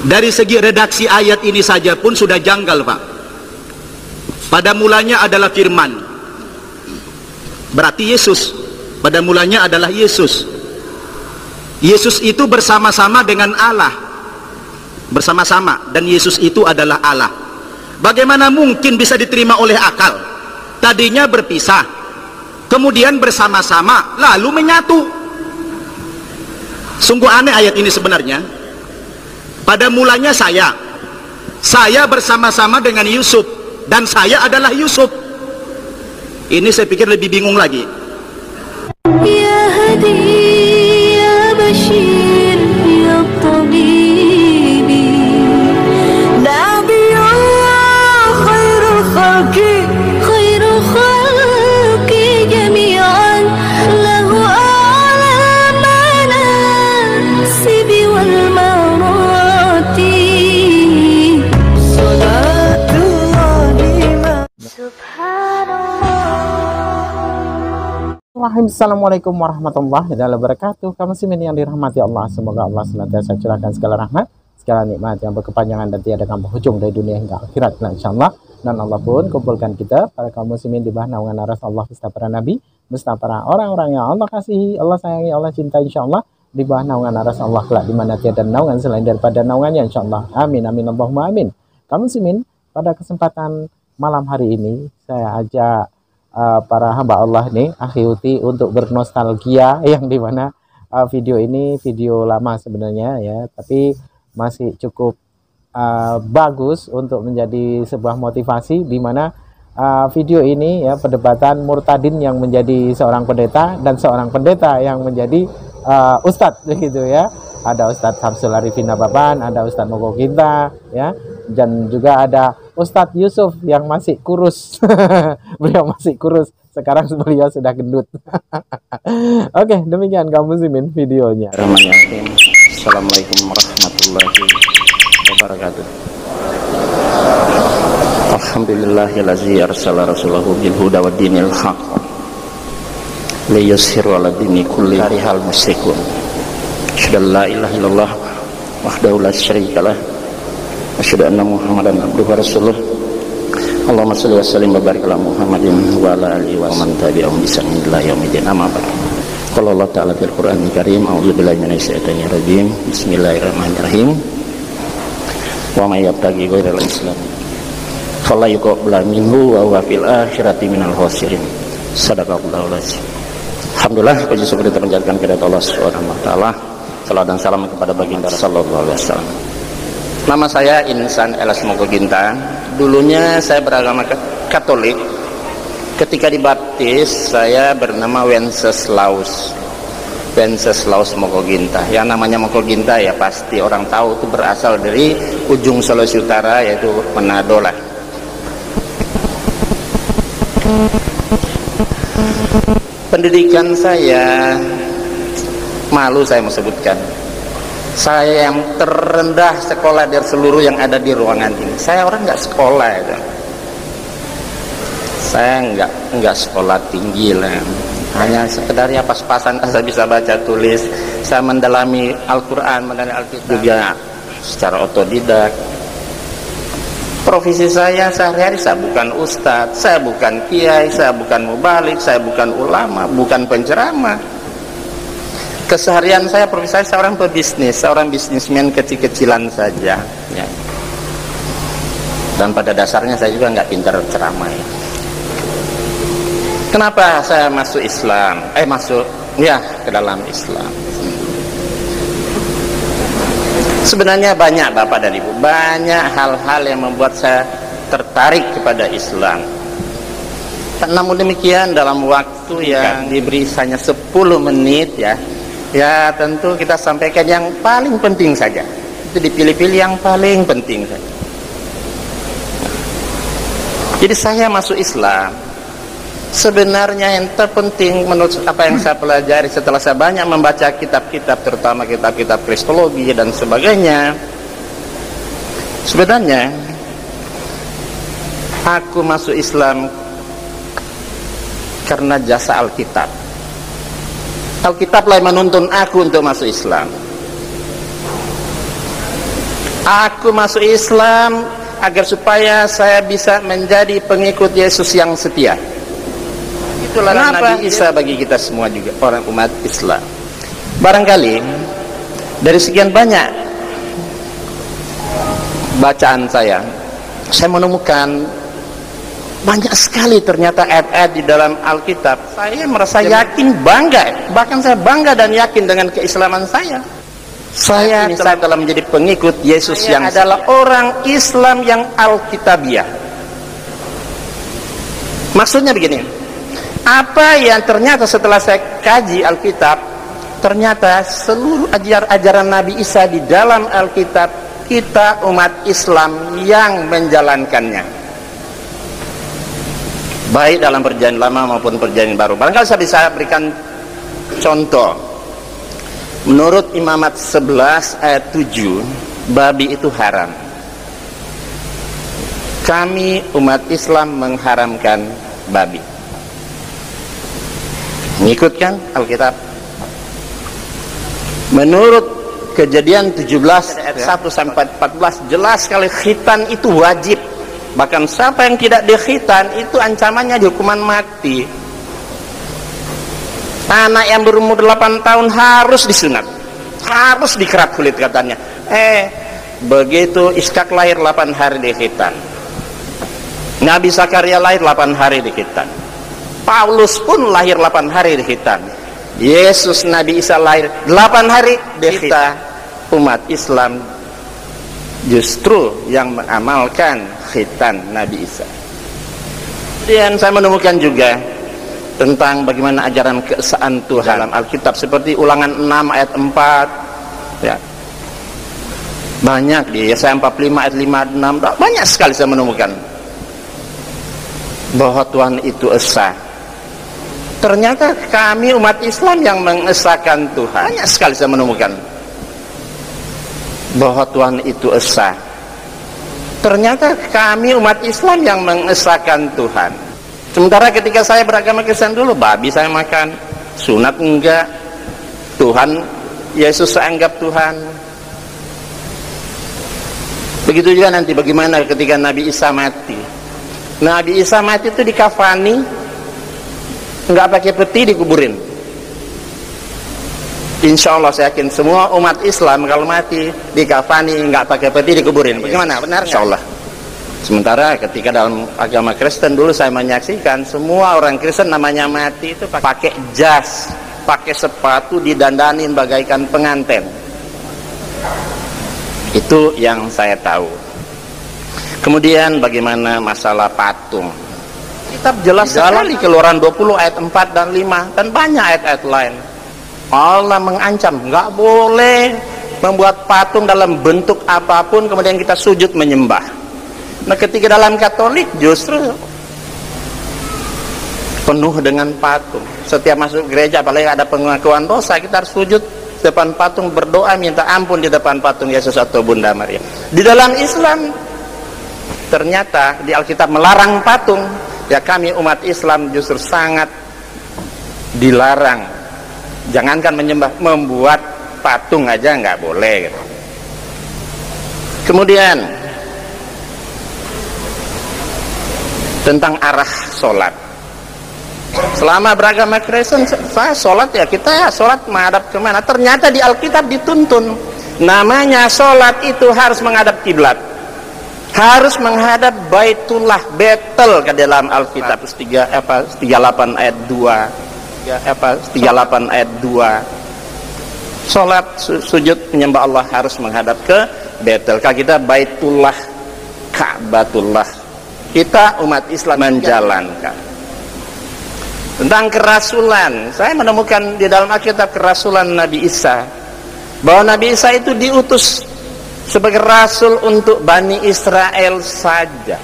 Dari segi redaksi ayat ini saja pun sudah janggal, Pak. Pada mulanya adalah firman, berarti Yesus. Pada mulanya adalah Yesus. Yesus itu bersama-sama dengan Allah, bersama-sama, dan Yesus itu adalah Allah. Bagaimana mungkin bisa diterima oleh akal? Tadinya berpisah, kemudian bersama-sama, lalu menyatu. Sungguh aneh ayat ini sebenarnya. Pada mulanya saya bersama-sama dengan Yusuf, dan saya adalah Yusuf. Ini saya pikir lebih bingung lagi. Ya Hadi, ya Bashir, ya Tabibi, Nabiullah khairul khalqi jami'an, lahu a'la manasibi wal marati, salatullahi ma subhanallah. Assalamualaikum warahmatullahi wabarakatuh. Kaum muslimin yang dirahmati Allah, semoga Allah senantiasa curahkan segala rahmat, segala nikmat yang berkepanjangan dan tiada berhujung dari dunia hingga akhirat, insyaallah. Dan Allah pun kumpulkan kita para kaum muslimin di bawah naungan aras Allah beserta para nabi, beserta para orang-orang yang Allah kasihi, Allah sayangi, Allah cinta, insyaallah, di bawah naungan aras Allah kelak, di mana tiada naungan selain daripada naungannya, insyaallah. Amin amin Allahumma amin. Kaum muslimin, pada kesempatan malam hari ini saya ajak para hamba Allah nih, Akhi Uti, untuk bernostalgia, yang dimana video ini video lama sebenarnya ya, tapi masih cukup bagus untuk menjadi sebuah motivasi, dimana video ini ya, perdebatan murtadin yang menjadi seorang pendeta dan seorang pendeta yang menjadi ustadz begitu ya. Ada Ustadz Samsul Arifin Nababan, ada Ustadz Moko Ginta ya, dan juga ada Ustadz Yusuf yang masih kurus. Beliau masih kurus, sekarang beliau sudah gendut. Oke, demikian kaum muslimin videonya. Assalamualaikum warahmatullahi wabarakatuh. Alhamdulillahillazi arsala rasulahu bil huda wa dinil haq liyushiru ala dini kulli karihal musyrikun. Asyhadu la ilaha illallah wahdahu la syarikalah wa asyhadu anna Muhammadan abduhu wa rasuluh. Allahumma shalli wa sallim wa barik ala Muhammadin wa ala alihi wa man tabi'ahum bi ihsan ila yaumil amma ba'd. Qala Allah ta'ala fil Qur'anil Karim, a'udzu billahi minasy syaithanir rajim. Bismillahirrahmanirrahim. Wa may yabtaghi ghairal islam fala yuqbal minhu wa huwa fil akhirati minal khasirin. Shadaqallahul azim. Alhamdulillah, puji syukur dipanjatkan kepada Allah Subhanahu wa taala. Salam dan salam kepada baginda sallallahu alaihi wasallam. Nama saya Insan Elas Moko Ginta. Dulunya saya beragama Katolik. Ketika dibaptis saya bernama Wenceslaus Moko Ginta. Yang namanya Moko Ginta ya pasti orang tahu itu berasal dari ujung Sulawesi Utara, yaitu Manado lah. Pendidikan saya, malu saya mau sebutkan, saya yang terendah sekolah dari seluruh yang ada di ruangan ini. Saya orang nggak sekolah itu. Saya nggak sekolah tinggi lah, hanya sekedar ya pas-pasan saya bisa baca tulis. Saya mendalami Al-Quran, mendalami Alkitab juga secara otodidak. Profesi saya sehari-hari, saya bukan ustadz, saya bukan kiai, saya bukan mubalik, saya bukan ulama, bukan penceramah. Keseharian saya, profesi saya seorang pebisnis, seorang bisnismen kecil-kecilan saja ya. Dan pada dasarnya saya juga nggak pintar ceramah ya. Kenapa saya masuk Islam? Masuk ke dalam Islam. Sebenarnya banyak Bapak dan Ibu, banyak hal-hal yang membuat saya tertarik kepada Islam. Namun demikian, dalam waktu yang diberi hanya 10 menit ya tentu kita sampaikan yang paling penting saja. Itu dipilih-pilih yang paling penting saja. Jadi saya masuk Islam, sebenarnya yang terpenting menurut apa yang saya pelajari setelah saya banyak membaca kitab-kitab, terutama kitab-kitab kristologi dan sebagainya, sebenarnya aku masuk Islam karena jasa Alkitab. Alkitablah yang menuntun aku untuk masuk Islam. Aku masuk Islam agar supaya saya bisa menjadi pengikut Yesus yang setia. Itulah Nabi Isa bagi kita semua juga, orang umat Islam. Barangkali dari sekian banyak bacaan saya menemukan banyak sekali ternyata ayat-ayat di dalam Alkitab. Saya merasa yakin, bangga, bahkan saya bangga dan yakin dengan keislaman saya. Saya telah menjadi pengikut Yesus yang adalah orang Islam yang Alkitabiah. Maksudnya begini, apa yang ternyata setelah saya kaji Alkitab, ternyata seluruh ajaran Nabi Isa di dalam Alkitab, kita umat Islam yang menjalankannya, baik dalam perjanjian lama maupun perjanjian baru. Barangkali saya bisa berikan contoh. Menurut Imamat 11 ayat 7, babi itu haram. Kami umat Islam mengharamkan babi. Mengikutkan Alkitab. Menurut Kejadian 17 ayat 1 sampai 14, jelas sekali khitan itu wajib. Bahkan siapa yang tidak dikhitan itu ancamannya hukuman mati. Anak yang berumur 8 tahun harus disunat, harus dikerat kulit katanya. Begitu Ishak lahir 8 hari dikhitan. Nabi Zakaria lahir 8 hari dikhitan. Paulus pun lahir 8 hari dikhitan. Yesus Nabi Isa lahir 8 hari dikhitan. Umat Islam justru yang mengamalkan khitan Nabi Isa. Dan saya menemukan juga tentang bagaimana ajaran keesaan Tuhan dalam Alkitab, seperti Ulangan 6 ayat 4 ya. Banyak di Yesaya 45 ayat 5, 6, banyak sekali saya menemukan bahwa Tuhan itu esa. Ternyata kami umat Islam yang mengesahkan Tuhan. Banyak sekali saya menemukan bahwa Tuhan itu esa. Ternyata kami umat Islam yang mengesahkan Tuhan. Sementara ketika saya beragama Kristen dulu, babi saya makan, sunat enggak, Tuhan Yesus saya anggap Tuhan. Begitu juga nanti bagaimana ketika Nabi Isa mati. Nabi Isa mati itu dikafani, enggak pakai peti, dikuburin. Insya Allah saya yakin semua umat Islam kalau mati dikafani, enggak pakai peti, dikuburin. Bagaimana? Benar? Insya Allah. Sementara ketika dalam agama Kristen dulu saya menyaksikan semua orang Kristen namanya mati itu pakai jas, pakai sepatu, didandanin bagaikan pengantin. Itu yang saya tahu. Kemudian bagaimana masalah patung? Kitab jelas sekali, Keluaran 20 ayat 4 dan 5 dan banyak ayat-ayat lain. Allah mengancam nggak boleh membuat patung dalam bentuk apapun kemudian kita sujud menyembah. Nah, ketika dalam Katolik justru penuh dengan patung. Setiap masuk gereja, apalagi ada pengakuan dosa, kita harus sujud depan patung, berdoa minta ampun di depan patung Yesus atau Bunda Maria. Di dalam Islam ternyata di Alkitab melarang patung. Ya, kami umat Islam justru sangat dilarang. Jangankan menyembah, membuat patung aja nggak boleh gitu. Kemudian tentang arah sholat. Selama beragama Kristen, saya sholat ya, kita sholat menghadap kemana? Ternyata di Alkitab dituntun, namanya sholat itu harus menghadap kiblat, harus menghadap Baitullah, Betel ke dalam Alkitab 38 ayat 2, 38 ayat 2. Sholat sujud menyembah Allah harus menghadap ke Betel. Kalau kita Baitullah, Ka'batullah, kita umat Islam menjalankan. Tentang kerasulan, saya menemukan di dalam Alkitab kerasulan Nabi Isa, bahwa Nabi Isa itu diutus sebagai rasul untuk Bani Israel saja.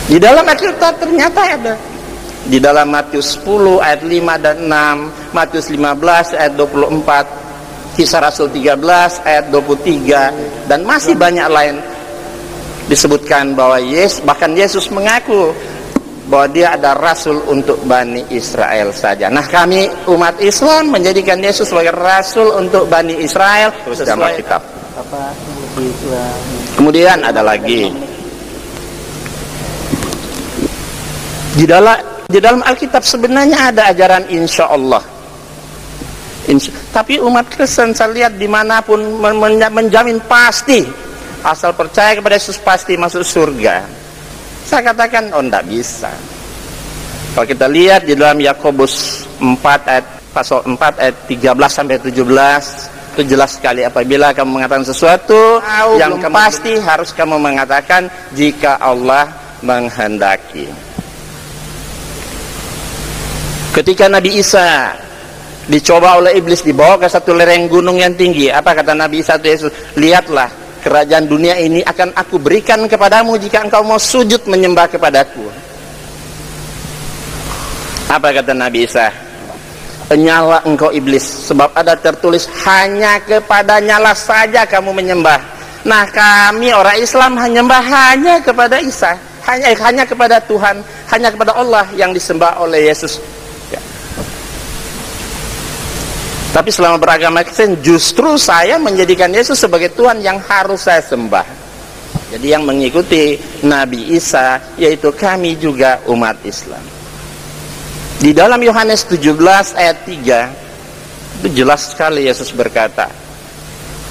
Di dalam Alkitab ternyata ada. Di dalam Matius 10 ayat 5 dan 6, Matius 15 ayat 24, Kisah Rasul 13 ayat 23, dan masih banyak lain disebutkan bahwa bahkan Yesus mengaku bahwa dia ada rasul untuk Bani Israel saja. Nah, kami umat Islam menjadikan Yesus sebagai rasul untuk Bani Israel sesuai kitab. Kemudian ada lagi di dalam Alkitab sebenarnya ada ajaran insya Allah. Tapi umat Kristen saya lihat dimanapun menjamin pasti, asal percaya kepada Yesus pasti masuk surga. Saya katakan, oh tidak bisa. Kalau kita lihat di dalam Yakobus 4 ayat pasal 4 ayat 13 sampai 17, itu jelas sekali, apabila kamu mengatakan sesuatu yang pasti harus kamu mengatakan jika Allah menghendaki. Ketika Nabi Isa dicoba oleh iblis, dibawa ke satu lereng gunung yang tinggi, apa kata Nabi Isa itu Yesus? Lihatlah, kerajaan dunia ini akan aku berikan kepadamu jika engkau mau sujud menyembah kepadaku. Apa kata Nabi Isa? Nyala engkau iblis, sebab ada tertulis hanya kepadanya saja kamu menyembah. Nah, kami orang Islam menyembah hanya kepada Isa, hanya kepada Tuhan, hanya kepada Allah yang disembah oleh Yesus. Tapi selama beragama Kristen, justru saya menjadikan Yesus sebagai Tuhan yang harus saya sembah. Jadi yang mengikuti Nabi Isa, yaitu kami juga umat Islam. Di dalam Yohanes 17 ayat 3, itu jelas sekali Yesus berkata,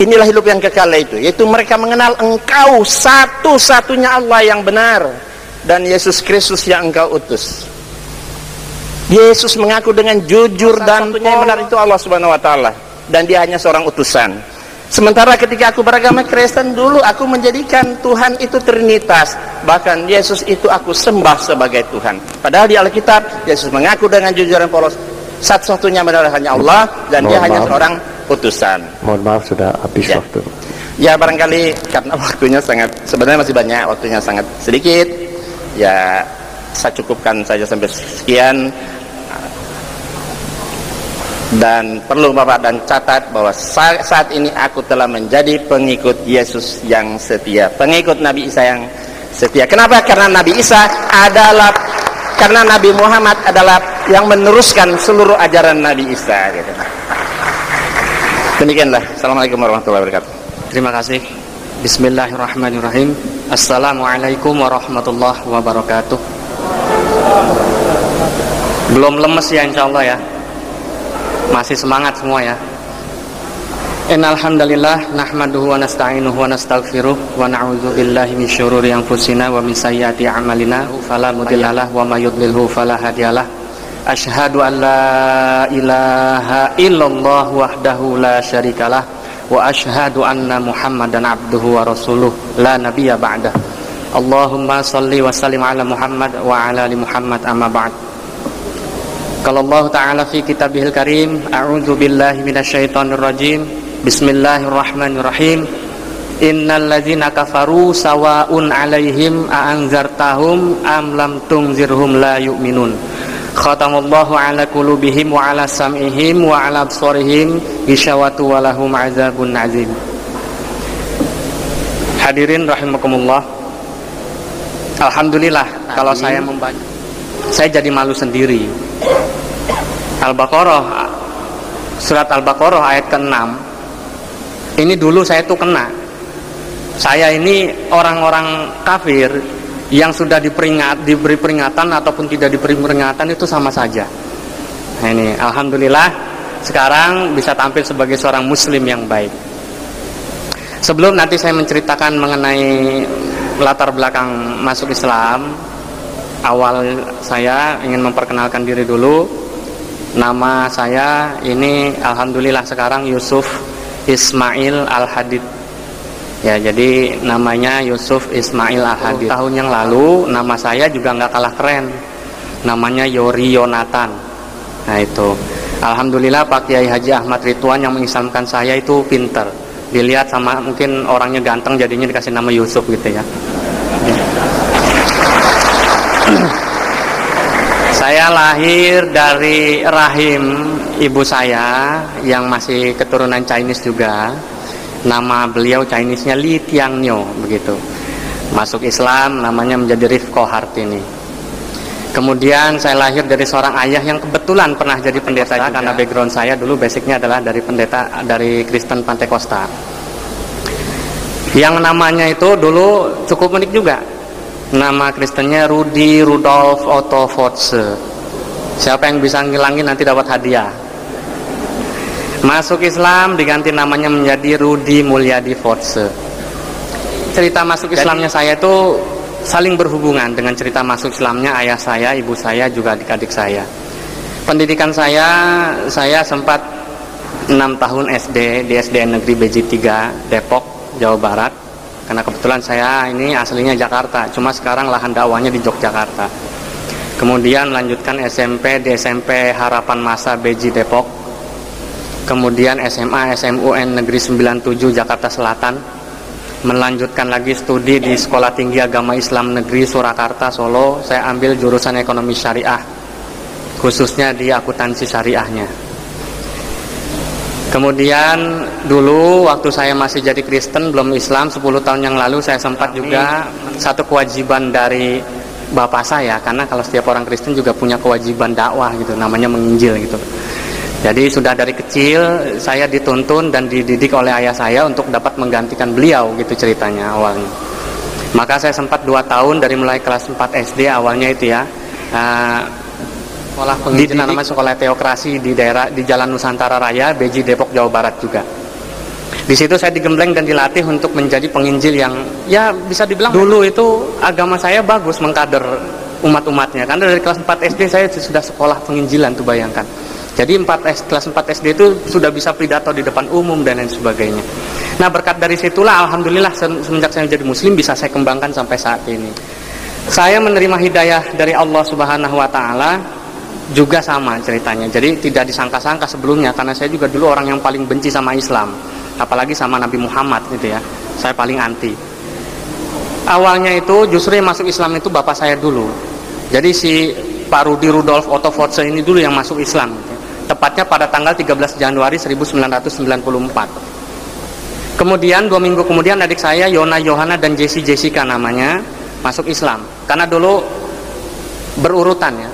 inilah hidup yang kekal itu, yaitu mereka mengenal engkau satu-satunya Allah yang benar, dan Yesus Kristus yang engkau utus. Yesus mengaku dengan jujur dan satunya yang benar itu Allah Subhanahu wa taala, dan dia hanya seorang utusan. Sementara ketika aku beragama Kristen dulu, aku menjadikan Tuhan itu Trinitas, bahkan Yesus itu aku sembah sebagai Tuhan. Padahal di Alkitab Yesus mengaku dengan jujur dan polos, satu-satunya benar hanya Allah, dan dia hanya seorang utusan. Mohon maaf sudah habis waktu. Ya, barangkali karena waktunya sebenarnya masih banyak, waktunya sangat sedikit. Ya, saya cukupkan saja sampai sekian. Dan perlu Bapak dan catat bahwa saat ini aku telah menjadi pengikut Yesus yang setia, pengikut Nabi Isa yang setia. Kenapa? Karena Nabi Isa adalah, karena Nabi Muhammad adalah yang meneruskan seluruh ajaran Nabi Isa gitu. Demikianlah. Assalamualaikum warahmatullahi wabarakatuh. Terima kasih. Bismillahirrahmanirrahim. Assalamualaikum warahmatullahi wabarakatuh. Belum lemes ya insyaallah ya. Masih semangat semua ya. Innal hamdalillah nahmaduhu wa nasta'inuhu wa nastaghfiruh wa na'udzu billahi min syururi anfusina wa min sayyiati a'malina fala mudhillalah wa may yudlilhu fala hadiyalah. Asyhadu an la ilaha illallah wahdahu la syarikalah wa asyhadu anna Muhammadan abduhu wa rasuluh la nabiyya ba'dah. Allahumma shalli wa sallim ala Muhammad wa ala ali Muhammad amma ba'd. Kalau Allah Ta'ala fi kitabihil karim, a'udzu billahi minasyaitonir rajim, bismillahirrahmanirrahim, innal ladzina kafaru sawa'un 'alaihim a'anzartahum am lam tunzirhum la yu'minun. Khatamallahu 'ala qulubihim wa 'ala sam'ihim wa 'ala absarihim ghishawatu wa lahum 'adzabun 'adzim. Hadirin rahimakumullah. Alhamdulillah, kalau saya membaca, saya jadi malu sendiri. Al-Baqarah, surat Al-Baqarah ayat ke-6, ini dulu saya tuh kena. Saya ini orang-orang kafir yang sudah diberi peringatan ataupun tidak diberi peringatan itu sama saja. Nah ini, alhamdulillah sekarang bisa tampil sebagai seorang muslim yang baik. Sebelum nanti saya menceritakan mengenai latar belakang masuk Islam, awal saya ingin memperkenalkan diri dulu. Nama saya ini alhamdulillah sekarang Yusuf Ismail Al-Hadid. Ya, jadi namanya Yusuf Ismail Al-Hadid. Tahun yang lalu nama saya juga nggak kalah keren. Namanya Yori Yonatan. Nah itu. Alhamdulillah Pak Kiai Haji Ahmad Ridwan yang mengislamkan saya itu pinter. Dilihat sama mungkin orangnya ganteng jadinya dikasih nama Yusuf gitu ya. Saya lahir dari rahim ibu saya yang masih keturunan Chinese juga. Nama beliau Chinese-nya Li Tiangnyo begitu. Masuk Islam namanya menjadi Rifko Hartini. Kemudian saya lahir dari seorang ayah yang kebetulan pernah jadi pendeta juga, karena background saya dulu basicnya adalah dari pendeta dari Kristen Pantekosta. Yang namanya itu dulu cukup unik juga. Nama Kristennya Rudi Rudolf Otto Fortze. Siapa yang bisa ngilangin nanti dapat hadiah. Masuk Islam diganti namanya menjadi Rudi Mulyadi Fortze. Cerita masuk Islamnya saya itu saling berhubungan dengan cerita masuk Islamnya ayah saya, ibu saya, juga adik-adik saya. Pendidikan saya sempat 6 tahun SD di SDN Negeri Beji 3 Depok, Jawa Barat. Karena kebetulan saya ini aslinya Jakarta, cuma sekarang lahan dakwahnya di Yogyakarta. Kemudian melanjutkan SMP di SMP Harapan Masa Beji Depok. Kemudian SMA SMUN Negeri 97 Jakarta Selatan. Melanjutkan lagi studi di Sekolah Tinggi Agama Islam Negeri Surakarta Solo. Saya ambil jurusan ekonomi syariah, khususnya di akuntansi syariahnya. Kemudian dulu waktu saya masih jadi Kristen, belum Islam, 10 tahun yang lalu saya sempat juga satu kewajiban dari bapak saya, karena kalau setiap orang Kristen juga punya kewajiban dakwah gitu, namanya menginjil gitu. Jadi sudah dari kecil saya dituntun dan dididik oleh ayah saya untuk dapat menggantikan beliau gitu ceritanya awalnya. Maka saya sempat 2 tahun dari mulai kelas 4 SD awalnya itu ya, sekolah penginjilan namanya Sekolah Teokrasi di daerah di Jalan Nusantara Raya, Beji, Depok, Jawa Barat juga. Di situ saya digembleng dan dilatih untuk menjadi penginjil yang ya bisa dibilang dulu itu agama saya bagus mengkader umat-umatnya. Karena dari kelas 4 SD saya sudah sekolah penginjilan tuh, bayangkan. Jadi kelas 4 SD itu sudah bisa pidato di depan umum dan lain sebagainya. Nah, berkat dari situlah alhamdulillah semenjak saya menjadi muslim bisa saya kembangkan sampai saat ini. Saya menerima hidayah dari Allah Subhanahu wa taala juga sama ceritanya. Jadi tidak disangka-sangka sebelumnya, karena saya juga dulu orang yang paling benci sama Islam, apalagi sama Nabi Muhammad gitu ya. Saya paling anti. Awalnya itu justru yang masuk Islam itu bapak saya dulu. Jadi si Pak Rudi Rudolf Otto Fortze ini dulu yang masuk Islam gitu. Tepatnya pada tanggal 13 Januari 1994. Kemudian 2 minggu kemudian adik saya Yona Yohana dan Jessica namanya masuk Islam. Karena dulu berurutan ya.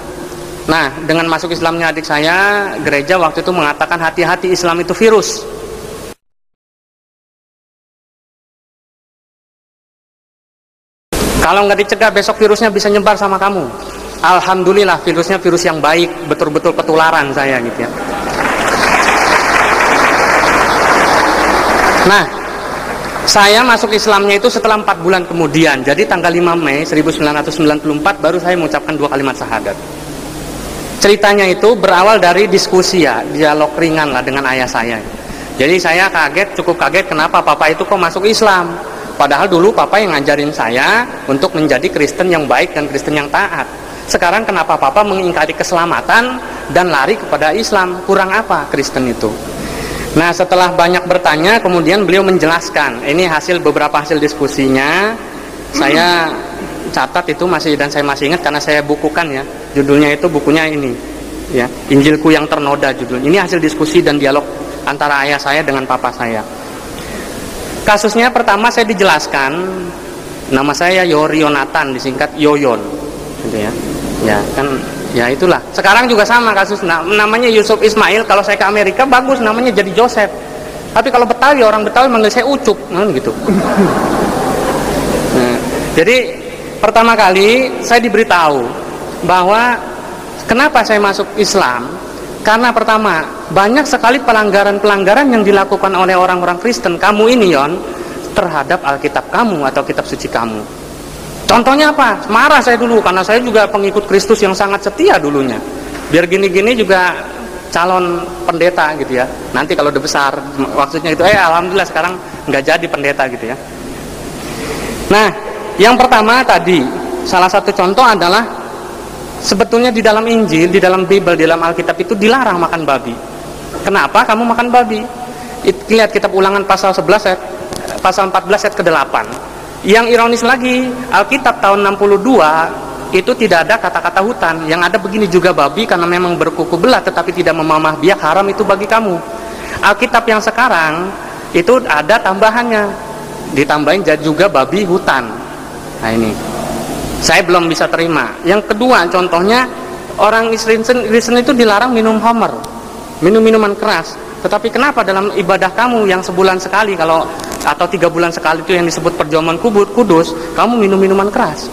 Nah, dengan masuk Islamnya adik saya, gereja waktu itu mengatakan hati-hati, Islam itu virus. Kalau nggak dicegah besok virusnya bisa nyebar sama kamu. Alhamdulillah virusnya virus yang baik, betul-betul ketularan saya gitu ya. Nah, saya masuk Islamnya itu setelah 4 bulan kemudian. Jadi tanggal 5 Mei 1994 baru saya mengucapkan 2 kalimat syahadat. Ceritanya itu berawal dari diskusi ya, dialog ringan lah dengan ayah saya. Jadi saya cukup kaget kenapa papa itu kok masuk Islam. Padahal dulu papa yang ngajarin saya untuk menjadi Kristen yang baik dan Kristen yang taat. Sekarang kenapa papa mengingkari keselamatan dan lari kepada Islam? Kurang apa Kristen itu? Nah, setelah banyak bertanya, kemudian beliau menjelaskan. Ini beberapa hasil diskusinya. Saya catat itu dan saya masih ingat karena saya bukukan ya. Judulnya itu bukunya ini ya, Injilku yang Ternoda judulnya. Ini hasil diskusi dan dialog antara ayah saya dengan papa saya. Kasusnya pertama saya dijelaskan, nama saya Yori Yonatan, disingkat Yoyon gitu ya. Ya kan, ya itulah. Sekarang juga sama kasus, namanya Yusuf Ismail. Kalau saya ke Amerika bagus namanya jadi Joseph. Tapi kalau Betawi, orang Betawi manggil saya Ucup, gitu. Nah, jadi pertama kali saya diberitahu bahwa kenapa saya masuk Islam. Karena pertama, banyak sekali pelanggaran-pelanggaran yang dilakukan oleh orang-orang Kristen, kamu ini Yon, terhadap Alkitab kamu atau kitab suci kamu. Contohnya apa? Marah saya dulu, karena saya juga pengikut Kristus yang sangat setia dulunya. Biar gini-gini juga calon pendeta gitu ya. Nanti kalau udah besar, maksudnya itu, alhamdulillah sekarang nggak jadi pendeta gitu ya. Nah, yang pertama tadi, salah satu contoh adalah sebetulnya di dalam Injil, di dalam Bible, di dalam Alkitab itu dilarang makan babi. Kenapa kamu makan babi? Lihat kitab Ulangan pasal 14 ayat ke-8. Yang ironis lagi, Alkitab tahun 62 itu tidak ada kata-kata hutan. Yang ada begini juga babi karena memang berkuku belah tetapi tidak memamah biak, haram itu bagi kamu. Alkitab yang sekarang itu ada tambahannya, ditambahin juga babi hutan. Nah ini. Saya belum bisa terima. Yang kedua, contohnya orang Kristen itu dilarang minum khamr, minum minuman keras. Tetapi kenapa dalam ibadah kamu yang sebulan sekali atau 3 bulan sekali itu yang disebut perjamuan kudus, kamu minum minuman keras?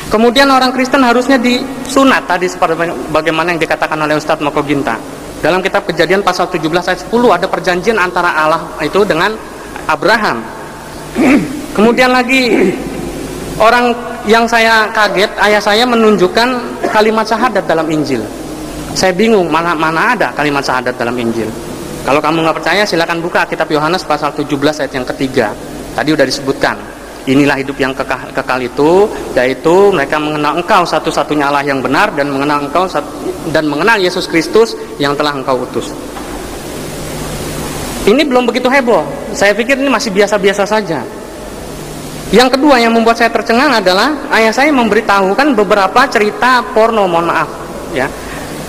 Kemudian orang Kristen harusnya disunat tadi seperti bagaimana yang dikatakan oleh Ustadz Moko Ginta. Dalam kitab Kejadian pasal 17 ayat 10 ada perjanjian antara Allah itu dengan Abraham. Kemudian lagi orang yang saya kaget, ayah saya menunjukkan kalimat syahadat dalam Injil. Saya bingung mana ada kalimat syahadat dalam Injil. Kalau kamu nggak percaya silakan buka kitab Yohanes pasal 17 ayat yang ketiga. Tadi udah disebutkan. Inilah hidup yang kekal itu, yaitu mereka mengenal Engkau satu-satunya Allah yang benar dan mengenal Yesus Kristus yang telah Engkau utus. Ini belum begitu heboh. Saya pikir ini masih biasa-biasa saja. Yang kedua yang membuat saya tercengang adalah ayah saya memberitahukan beberapa cerita porno, mohon maaf ya.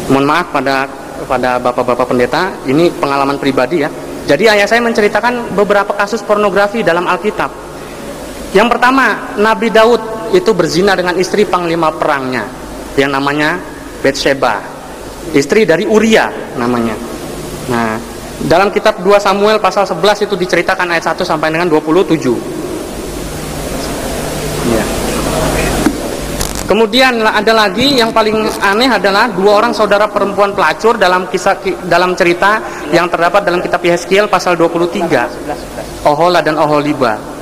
Mohon maaf pada bapak-bapak pendeta, ini pengalaman pribadi ya. Jadi ayah saya menceritakan beberapa kasus pornografi dalam Alkitab. Yang pertama, Nabi Daud itu berzina dengan istri panglima perangnya yang namanya Betsheba, istri dari Uria namanya. Nah, dalam kitab 2 Samuel pasal 11 itu diceritakan ayat 1 sampai dengan 27. Ya. Kemudian ada lagi yang paling aneh adalah 2 orang saudara perempuan pelacur dalam cerita yang terdapat dalam kitab Yeskiel pasal 23, Ohola dan Oholiba.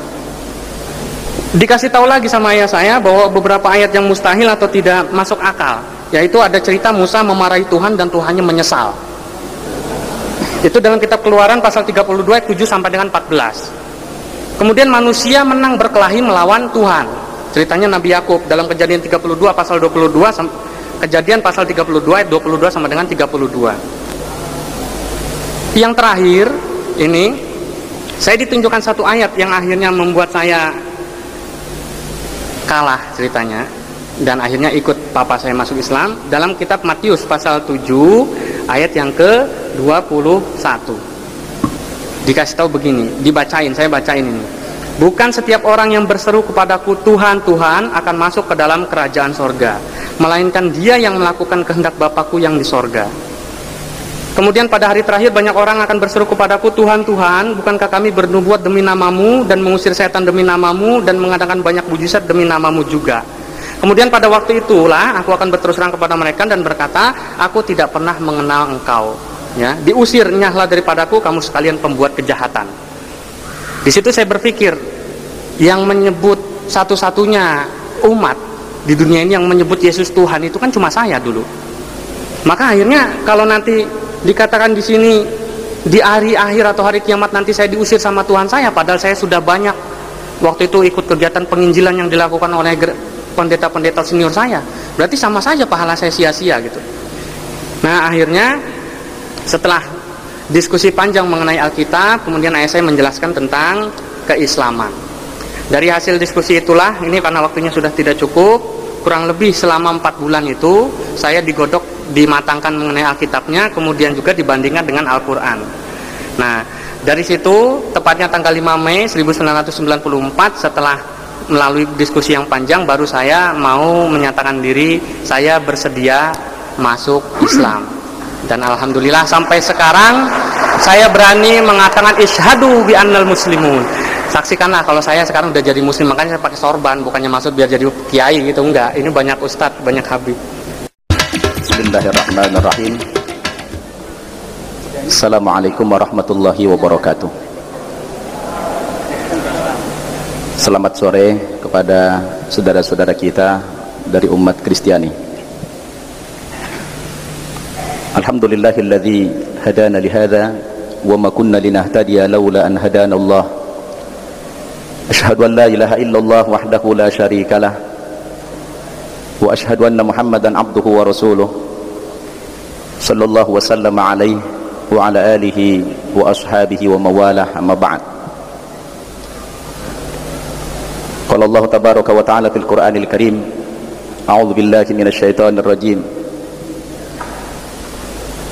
Dikasih tahu lagi sama ayah saya bahwa beberapa ayat yang mustahil atau tidak masuk akal, yaitu ada cerita Musa memarahi Tuhan dan Tuhannya menyesal. Itu dalam kitab Keluaran pasal 32 ayat 7 sampai dengan 14. Kemudian manusia menang berkelahi melawan Tuhan. Ceritanya Nabi Yakub dalam Kejadian 32 pasal 22, Kejadian pasal 32 ayat 22 sampai dengan 32. Yang terakhir ini saya ditunjukkan satu ayat yang akhirnya membuat saya kalah ceritanya dan akhirnya ikut papa saya masuk Islam dalam kitab Matius pasal 7 ayat yang ke-21. Dikasih tahu begini, saya bacain ini. Bukan setiap orang yang berseru kepadaku Tuhan, Tuhan akan masuk ke dalam kerajaan sorga, melainkan dia yang melakukan kehendak Bapakku yang di sorga. Kemudian pada hari terakhir banyak orang akan berseru kepadaku, Tuhan, Tuhan, bukankah kami bernubuat demi namamu dan mengusir setan demi namamu dan mengadakan banyak mujizat demi namamu juga. Kemudian pada waktu itulah aku akan berterus terang kepada mereka dan berkata, aku tidak pernah mengenal engkau. Ya, diusir, nyahlah daripadaku kamu sekalian pembuat kejahatan. Di situ saya berpikir, yang menyebut satu-satunya umat di dunia ini yang menyebut Yesus Tuhan itu kan cuma saya dulu. Maka akhirnya kalau nanti dikatakan di sini di hari akhir atau hari kiamat nanti saya diusir sama Tuhan saya, padahal saya sudah banyak waktu itu ikut kegiatan penginjilan yang dilakukan oleh pendeta-pendeta senior saya, berarti sama saja pahala saya sia-sia gitu. Nah akhirnya setelah diskusi panjang mengenai Alkitab, kemudian ayah saya menjelaskan tentang keislaman. Dari hasil diskusi itulah, ini karena waktunya sudah tidak cukup, kurang lebih selama 4 bulan itu saya digodok, dimatangkan mengenai Alkitabnya, kemudian juga dibandingkan dengan Al-Quran. Nah dari situ tepatnya tanggal 5 Mei 1994 setelah melalui diskusi yang panjang, baru saya mau menyatakan diri saya bersedia masuk Islam. Dan alhamdulillah sampai sekarang saya berani mengatakan isyhadu bi annal muslimun. Saksikanlah kalau saya sekarang udah jadi muslim, makanya saya pakai sorban, bukannya maksud biar jadi kiai gitu, enggak. Ini banyak ustadz, banyak habib. Bismillahirrahmanirrahim. Assalamualaikum warahmatullahi wabarakatuh. Selamat sore kepada saudara-saudara kita dari umat Kristiani. Alhamdulillahilladzi hadana lihadza wa ma kunna linahtadiya laula an hadana Allah. Asyhadu an la ilaha illallah wahdahu la syarikalah wa asyhadu anna Muhammadan abduhu wa rasuluh sallallahu wa sallama alaihi wa ala alihi wa ashabihi wa mawalah, amma ba'd. Qala Allah tabaraka wa ta'ala fil Qur'anil Karim, a'udzu billahi minasy syaithanir rajim.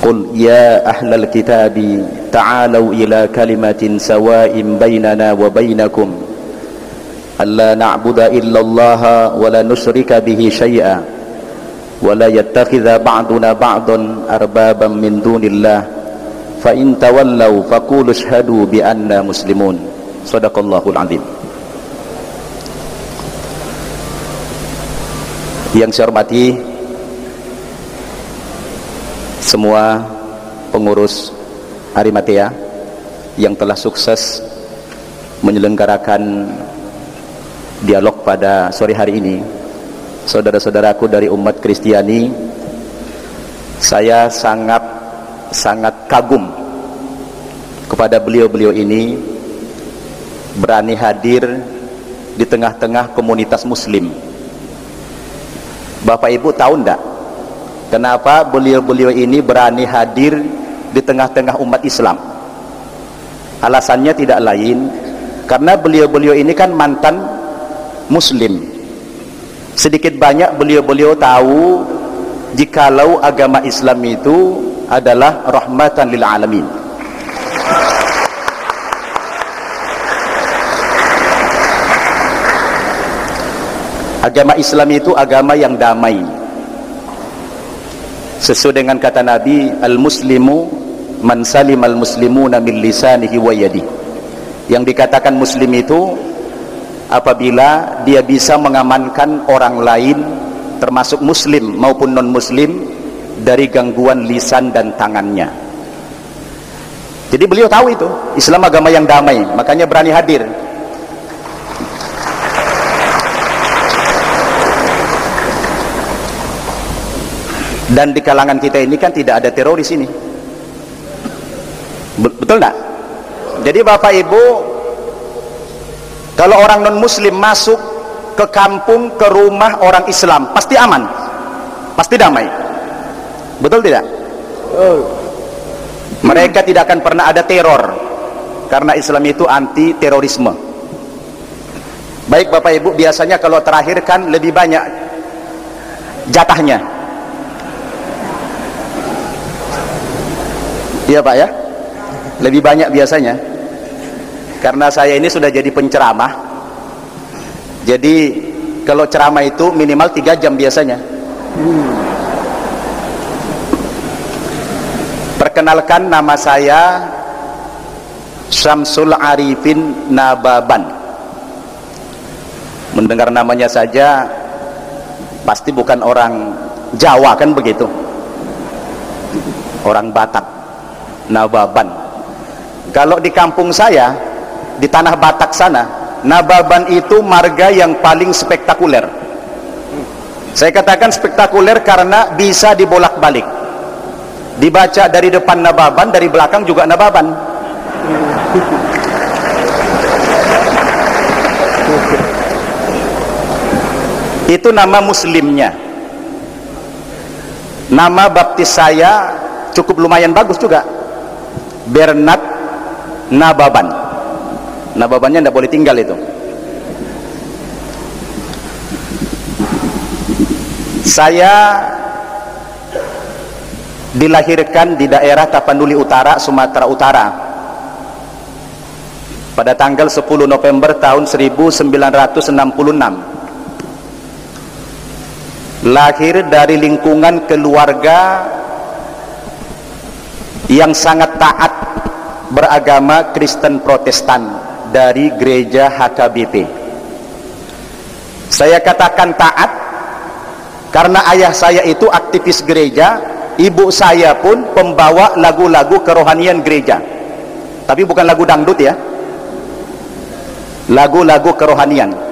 Qul ya ahlal kitabi ta'alu ila kalimatin sawa'in bainana wa bainakum alla na'budu illallaha wa la nusyrika bihi syai'a wa la yattakhidha ba'duna ba'dan arbaban min dunillah fa in tawallaw faqulu ashhadu bi anna muslimun. Shadaqallahul azim. Yang saya hormati semua pengurus Arimatea yang telah sukses menyelenggarakan dialog pada sore hari ini, saudara-saudaraku dari umat Kristiani, saya sangat kagum kepada beliau-beliau ini berani hadir di tengah-tengah komunitas muslim. Bapak Ibu tahu enggak kenapa beliau-beliau ini berani hadir di tengah-tengah umat Islam? Alasannya tidak lain karena beliau-beliau ini kan mantan muslim. Sedikit banyak beliau-beliau tahu jikalau agama Islam itu adalah rahmatan lil alamin. Agama Islam itu agama yang damai. Sesuai dengan kata Nabi, al-muslimu man salimal muslimuna min lisanihi wa yadihi. Yang dikatakan muslim itu apabila dia bisa mengamankan orang lain termasuk muslim maupun non muslim dari gangguan lisan dan tangannya. Jadi beliau tahu itu Islam agama yang damai, makanya berani hadir. Dan di kalangan kita ini kan tidak ada teroris ini, betul enggak? Jadi Bapak Ibu, kalau orang non muslim masuk ke kampung, ke rumah orang Islam, pasti aman, pasti damai, betul tidak? Mereka tidak akan pernah ada teror, karena Islam itu anti terorisme. Baik Bapak Ibu, biasanya kalau terakhir kan lebih banyak jatahnya. Iya Pak ya, lebih banyak biasanya. Karena saya ini sudah jadi penceramah, jadi kalau ceramah itu minimal 3 jam biasanya. Perkenalkan, nama saya Syamsul Arifin Nababan. Mendengar namanya saja pasti bukan orang Jawa kan begitu, orang Batak. Nababan. Kalau di kampung saya di tanah Batak sana, Nababan itu marga yang paling spektakuler. Saya katakan spektakuler karena bisa dibolak-balik, dibaca dari depan Nababan, dari belakang juga Nababan. Itu nama muslimnya. Nama baptis saya cukup lumayan bagus juga, Bernard Nababan. Nababannya tidak boleh tinggal itu. Saya dilahirkan di daerah Tapanuli Utara, Sumatera Utara pada tanggal 10 November tahun 1966. Lahir dari lingkungan keluarga yang sangat taat beragama Kristen Protestan dari gereja HKBP. Saya katakan taat karena ayah saya itu aktivis gereja, ibu saya pun pembawa lagu-lagu kerohanian gereja, tapi bukan lagu dangdut ya, lagu-lagu kerohanian.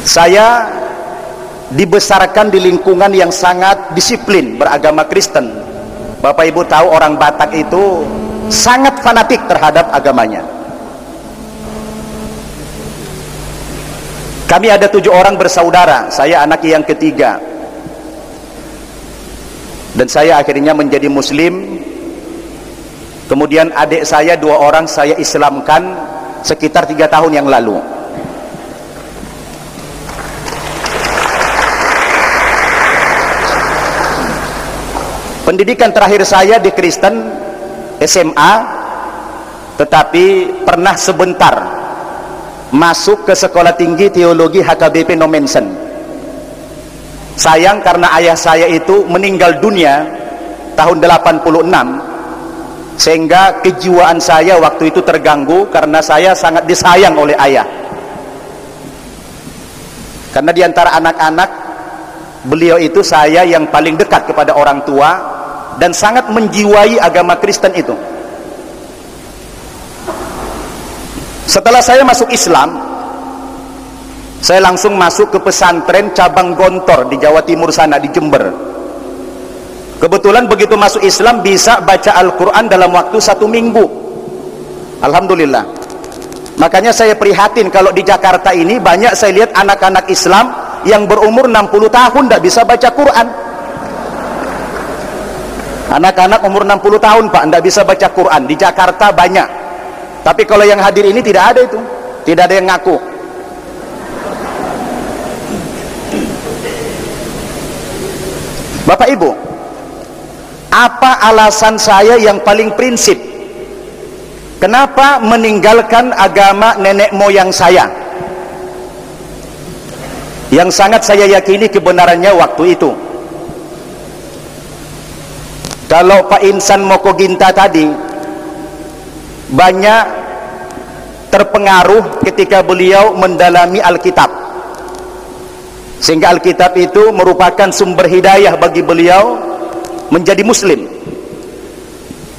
Saya dibesarkan di lingkungan yang sangat disiplin beragama Kristen. Bapak Ibu tahu orang Batak itu sangat fanatik terhadap agamanya. Kami ada 7 orang bersaudara, saya anak yang ketiga, dan saya akhirnya menjadi muslim. Kemudian adik saya 2 orang saya islamkan sekitar 3 tahun yang lalu. Pendidikan terakhir saya di Kristen SMA tetapi pernah sebentar masuk ke Sekolah Tinggi Teologi HKBP Nomensen. Sayang karena ayah saya itu meninggal dunia tahun 86, sehingga kejiwaan saya waktu itu terganggu karena saya sangat disayang oleh ayah. Karena di antara anak-anak, beliau itu saya yang paling dekat kepada orang tua dan sangat menjiwai agama Kristen itu. Setelah saya masuk Islam, saya langsung masuk ke pesantren cabang Gontor di Jawa Timur sana, di Jember. Kebetulan begitu masuk Islam bisa baca Al-Quran dalam waktu 1 minggu. Alhamdulillah. Makanya saya prihatin kalau di Jakarta ini banyak saya lihat anak-anak Islam yang berumur 60 tahun tidak bisa baca Quran. Anak-anak umur 60 tahun Pak tidak bisa baca Quran. Di Jakarta banyak. Tapi kalau yang hadir ini tidak ada itu. Tidak ada yang ngaku. Bapak Ibu, apa alasan saya yang paling prinsip kenapa meninggalkan agama nenek moyang saya yang sangat saya yakini kebenarannya waktu itu? Kalau Pak Insan Mokoginta tadi banyak terpengaruh ketika beliau mendalami Alkitab, sehingga Alkitab itu merupakan sumber hidayah bagi beliau menjadi muslim.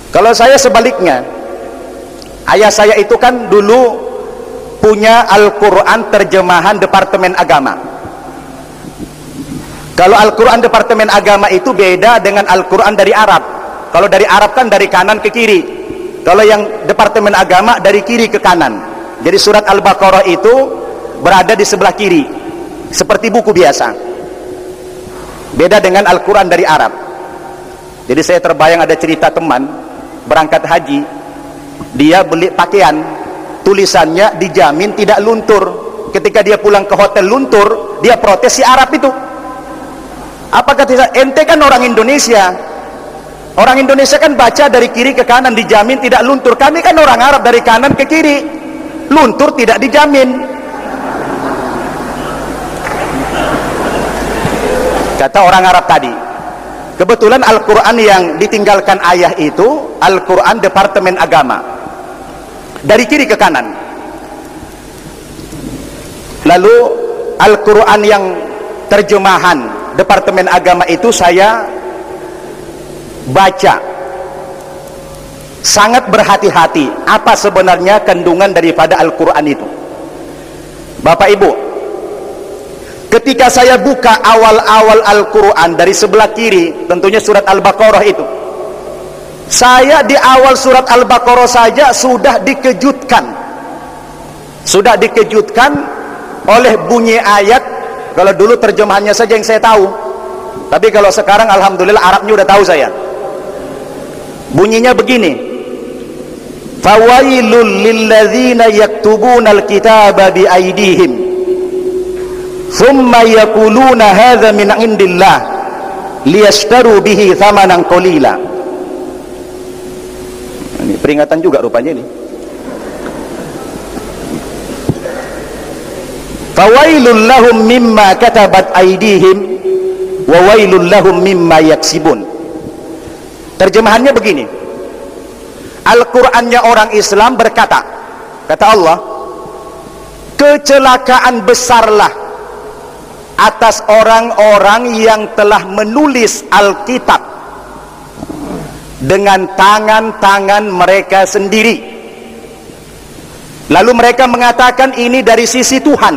Kalau saya sebaliknya, ayah saya itu kan dulu punya Al-Quran terjemahan Departemen Agama. Kalau Al-Quran Departemen Agama itu beda dengan Al-Quran dari Arab. Kalau dari Arab kan dari kanan ke kiri. Kalau yang Departemen Agama dari kiri ke kanan. Jadi surat Al-Baqarah itu berada di sebelah kiri, seperti buku biasa. Beda dengan Al-Quran dari Arab. Jadi saya terbayang ada cerita teman berangkat haji, dia beli pakaian, tulisannya dijamin tidak luntur. Ketika dia pulang ke hotel luntur, dia protes si Arab itu. Apa kata saya? Ente kan orang Indonesia. Orang Indonesia kan baca dari kiri ke kanan dijamin tidak luntur. Kami kan orang Arab dari kanan ke kiri, luntur tidak dijamin. Kata orang Arab tadi. Kebetulan Al-Quran yang ditinggalkan ayah itu Al-Quran Departemen Agama, dari kiri ke kanan. Lalu Al-Quran yang terjemahan Departemen Agama itu saya baca, sangat berhati-hati apa sebenarnya kandungan daripada Al-Quran itu. Bapak Ibu, ketika saya buka awal-awal Al-Quran dari sebelah kiri, tentunya surat Al-Baqarah itu, saya di awal surat Al-Baqarah saja sudah dikejutkan oleh bunyi ayat. Kalau dulu terjemahannya saja yang saya tahu, tapi kalau sekarang alhamdulillah Arabnya udah tahu saya. Bunyinya begini: fawailul lilladzina yaktubunal kitaba biaidihim thumma yaquluna hadza min indillah liyashtaru bihi thamanan qalila. Ini peringatan juga rupanya ini. Fawailul lahum mimma katabat aidihim wa wailul lahum mimma yaksibun. Terjemahannya begini, Al-Qur'annya orang Islam berkata, kata Allah, kecelakaan besarlah atas orang-orang yang telah menulis Alkitab dengan tangan-tangan mereka sendiri. Lalu mereka mengatakan ini dari sisi Tuhan,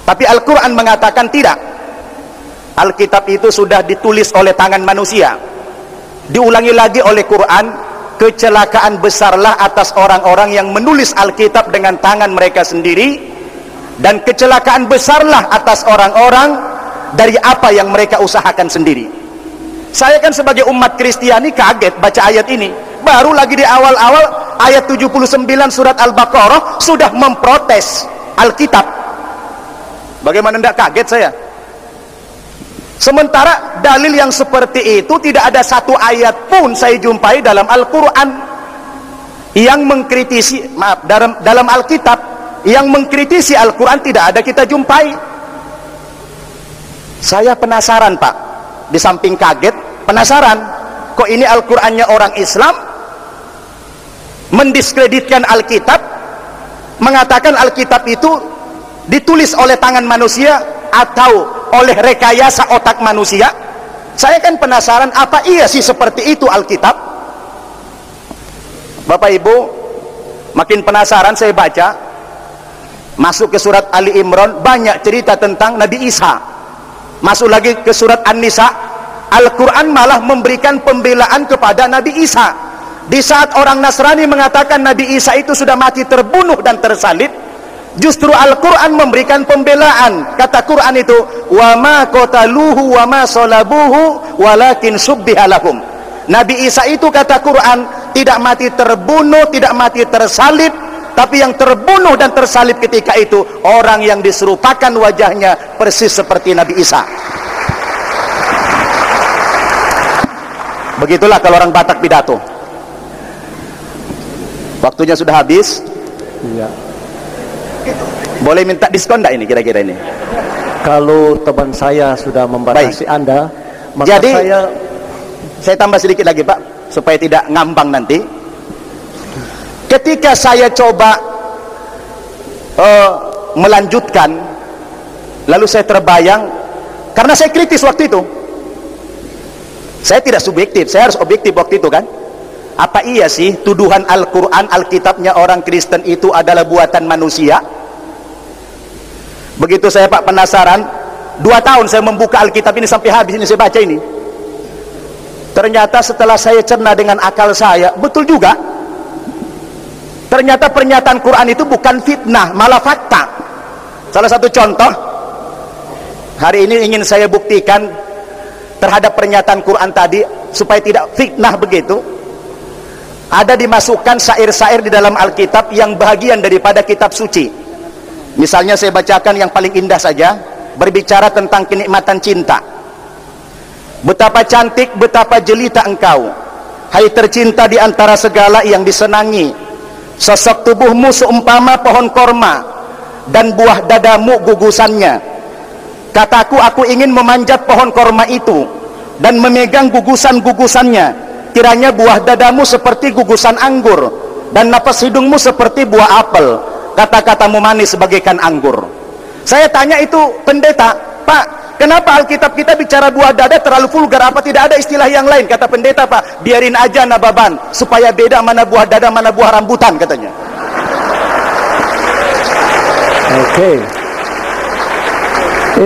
tapi Al-Quran mengatakan tidak. Alkitab itu sudah ditulis oleh tangan manusia. Diulangi lagi oleh Quran, kecelakaan besarlah atas orang-orang yang menulis Alkitab dengan tangan mereka sendiri, dan kecelakaan besarlah atas orang-orang dari apa yang mereka usahakan sendiri. Saya kan sebagai umat Kristiani kaget baca ayat ini. Baru lagi di awal-awal ayat 79 surat Al-Baqarah sudah memprotes Alkitab. Bagaimana tidak kaget saya? Sementara dalil yang seperti itu tidak ada satu ayat pun saya jumpai dalam Al-Quran. yang mengkritisi, maaf, dalam Alkitab yang mengkritisi Al-Quran tidak ada kita jumpai. Saya penasaran Pak, di samping kaget, penasaran, kok ini Al-Qurannya orang Islam mendiskreditkan Alkitab, mengatakan Alkitab itu ditulis oleh tangan manusia atau oleh rekayasa otak manusia. Saya kan penasaran, apa iya sih seperti itu Alkitab? Bapak Ibu, makin penasaran saya baca, masuk ke surat Ali Imran, banyak cerita tentang Nabi Isa. Masuk lagi ke surat An-Nisa, Al-Quran malah memberikan pembelaan kepada Nabi Isa. Di saat orang Nasrani mengatakan Nabi Isa itu sudah mati terbunuh dan tersalib, justru Al-Quran memberikan pembelaan. Kata Quran itu, wa ma qataluhu wa ma salabuhu walakin subbiha lahum. Nabi Isa itu, kata Quran, tidak mati terbunuh, tidak mati tersalib, tapi yang terbunuh dan tersalib ketika itu orang yang diserupakan wajahnya persis seperti Nabi Isa. Begitulah kalau orang Batak pidato. Waktunya sudah habis. Iya. Boleh minta diskon enggak ini kira-kira ini? Kalau teman saya sudah membatasi Baik. Anda, maka Jadi saya tambah sedikit lagi Pak, supaya tidak ngambang nanti. Ketika saya coba melanjutkan, lalu saya terbayang, karena saya kritis waktu itu, saya tidak subjektif, saya harus objektif waktu itu kan. Apa iya sih tuduhan Al-Quran, Alkitabnya orang Kristen itu adalah buatan manusia? Begitu saya Pak penasaran, 2 tahun saya membuka Alkitab ini sampai habis ini saya baca ini. Ternyata setelah saya cerna dengan akal saya, betul juga. Ternyata pernyataan Quran itu bukan fitnah, malah fakta. Salah satu contoh, hari ini ingin saya buktikan terhadap pernyataan Quran tadi, supaya tidak fitnah begitu. Ada dimasukkan syair-syair di dalam Alkitab yang bahagian daripada kitab suci. Misalnya saya bacakan yang paling indah saja, berbicara tentang kenikmatan cinta. Betapa cantik, betapa jelita engkau, hai tercinta di antara segala yang disenangi. Sosok tubuhmu seumpama pohon korma, dan buah dadamu gugusannya. Kataku, aku ingin memanjat pohon korma itu dan memegang gugusan-gugusannya. Kiranya buah dadamu seperti gugusan anggur, dan napas hidungmu seperti buah apel. Kata-katamu manis bagaikan anggur. Saya tanya itu pendeta, Pak, kenapa Alkitab kita bicara buah dada terlalu vulgar? Apa tidak ada istilah yang lain? Kata pendeta, Pak, biarin aja nababan, supaya beda mana buah dada, mana buah rambutan, katanya. Oke.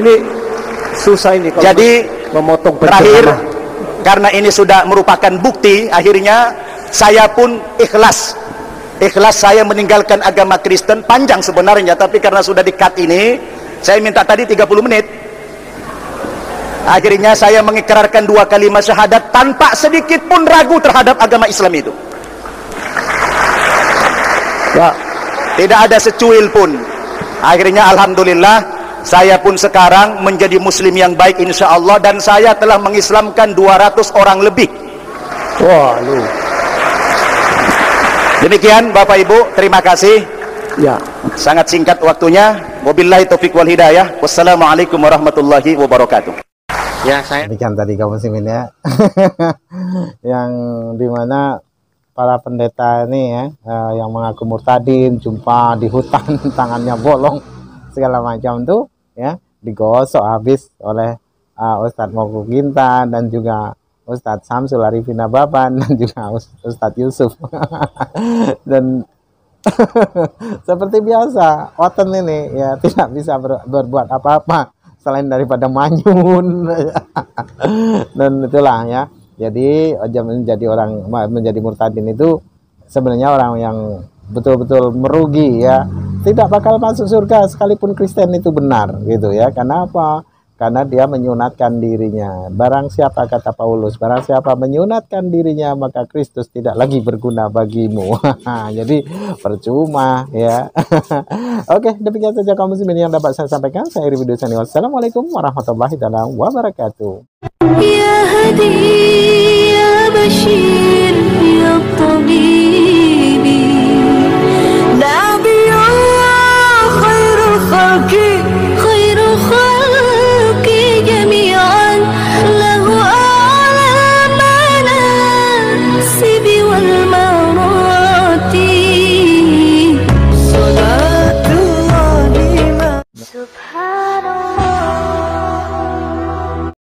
Ini susah ini kalau jadi memotong terakhir, penceramah. karena ini sudah merupakan bukti, akhirnya saya pun ikhlas saya meninggalkan agama Kristen. Panjang sebenarnya, tapi karena sudah di-cut ini, saya minta tadi 30 menit. Akhirnya saya mengikrarkan 2 kalimat syahadat tanpa sedikit pun ragu terhadap agama Islam itu. Ya, tidak ada secuil pun. Akhirnya alhamdulillah, saya pun sekarang menjadi muslim yang baik insya Allah, dan saya telah mengislamkan 200 orang lebih. wah lu. Demikian Bapak Ibu, terima kasih. Ya. Sangat singkat waktunya. Wabillahi taufiq wal hidayah. Wassalamualaikum warahmatullahi wabarakatuh. Ya, saya Demikian tadi kaum muslimin ya. Yang dimana para pendeta ini ya, yang mengaku murtadin, jumpa di hutan tangannya bolong segala macam tuh ya, digosok habis oleh Ustadz Mokku Gintan dan juga Ustadz Samsul Arifin Nababan dan juga Ustadz Yusuf. Dan seperti biasa Oten ini ya tidak bisa berbuat apa-apa selain daripada manyun. Dan itulah ya, jadi menjadi murtadin itu sebenarnya orang yang betul-betul merugi ya, tidak bakal masuk surga sekalipun Kristen itu benar gitu ya. Karena apa? Karena dia menyunatkan dirinya. Barang siapa, kata Paulus, barang siapa menyunatkan dirinya, maka Kristus tidak lagi berguna bagimu. Jadi percuma ya. Oke, demikian saja kaum muslimin yang dapat saya sampaikan. Saya Iri Widusani. Wassalamualaikum warahmatullahi wabarakatuh. يا هدي يا بشير يا طبيب